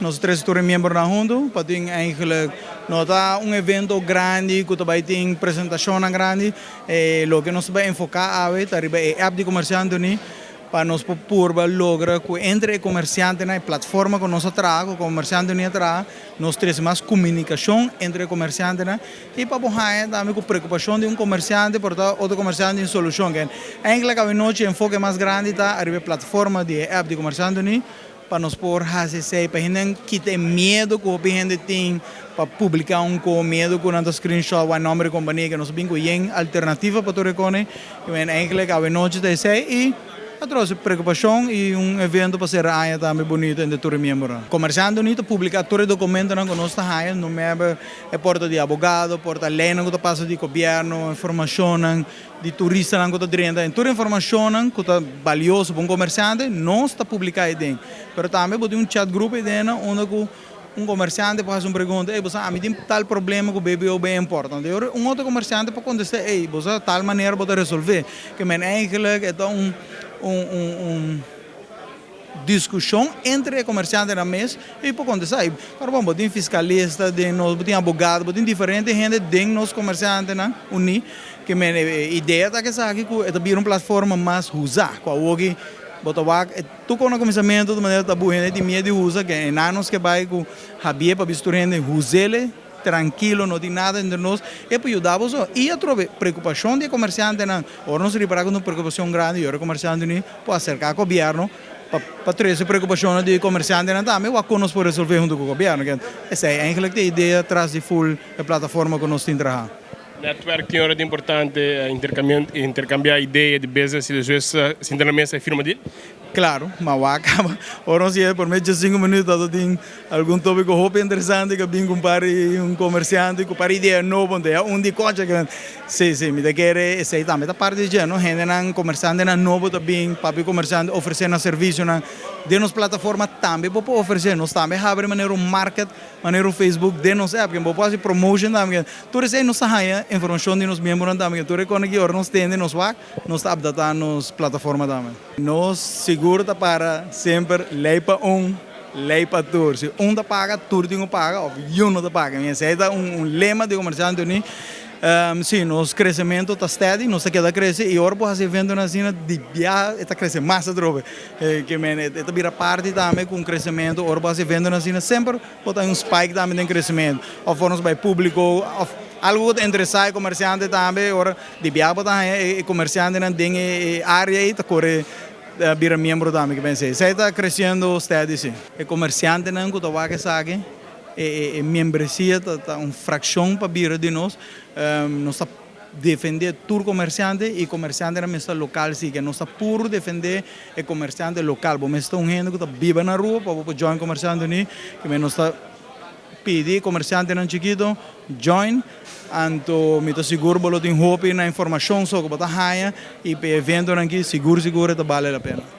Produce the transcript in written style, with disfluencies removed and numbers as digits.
Nós três membros na junto, para ter eigenlijk nota evento grande, que também tem apresentação grande, lo que nós vamos enfocar a ver, arriba é app de comerciante para nós purba logra que entre comerciante na plataforma que nós trago, comerciante nem trago, nós temos mais comunicação entre comerciante e para borrar também com preocupação de comerciante, portanto outro comerciante em solução que eigenlijk a noite enfoque mais grande tá arriba plataforma de app de comerciante para nós por fazer para gente que tem medo que o gente tem para publicar com medo com um screenshot o nome da companhia que nós bem com alternativa para tu reconhecer que eigenlijk a noite tem e a trouxe preocupação e evento para ser aí também bonito em todo membro. Comerciante unido publica todo documento que nós está aí, no mesmo é porta de advogado, porta lei que passa de governo, informação de turista que está dentro, em toda informação que está valiosa para comerciante, não está publicado dentro. Mas também tem chat grupo dentro onde comerciante pode fazer uma pergunta, você me tem tal problema que o bebê é bem importante. Outro comerciante pode contestar, você tal maneira pode resolver. Que eigenlijk é discussão entre comerciantes na mesa e por conta disso, bom, tem fiscalista, tem advogado, tem diferente gente dentro dos comerciantes unir que a ideia é que é uma plataforma mais usar, com alguém tu com o começamento de maneira tabu gente tem medo de usar que é nanos que vai com Javier para misturar usar tranquilo, não tem nada entre nós, e para ajudar você. E a preocupação de comerciante, ou não se repara com uma preocupação grande, e o comerciante pode acercar com o governo, para ter essa preocupação de comerciante também, o que nós podemos resolver junto com o governo. Essa é eigenlijk a ideia atrás de full a plataforma que nós temos trabalhado. Network é importante intercambiar ideias de business e depois internamente a firma dele? Claro, mas acaba. Ora, se por meio de 5 minutos tem algum tópico muito interessante que vem com comerciante, com ideia nova, de coisa que sim, me quer sei também da parte de não gente comerciante novo também, para comerciante oferecendo serviço de nos plataforma também pode oferecer, nós também abre maneira market, maneira Facebook de nos app, que pode fazer promotion também. Tudo isso nos saia informação de nos membros também, tudo que nós temos nos updatar nos plataforma também. Nós seguro para sempre lei para lei para todos. Se tá paga, tudo tem que pagar, ou não tá paga. Esse é lema de comerciante unido. Sim, nosso crescimento está steady, nós queda crescer e agora pode ser vendo na cena de viagem, está crescendo mais a droga. Que está vira parte também com crescimento, agora pode ser vendo na cena sempre pode ter spike também em crescimento. Ou formos para público, algo que interessa comerciante também, agora de viagem também comerciante tem área e está corre vira membro também que pensei. Você está crescendo steady sim. O comerciante não que está sabe membresia está uma fração para vir de nós está defender todo comerciante e comerciante na mesa local sim que nós está puro defender o comerciante local bom mas está gente que está viva na rua para join comerciante ni que nós está pedir comerciante não chiquito join anto me estou seguro que tem hope na informação sobre o que está e para evento aqui seguro está vale a pena.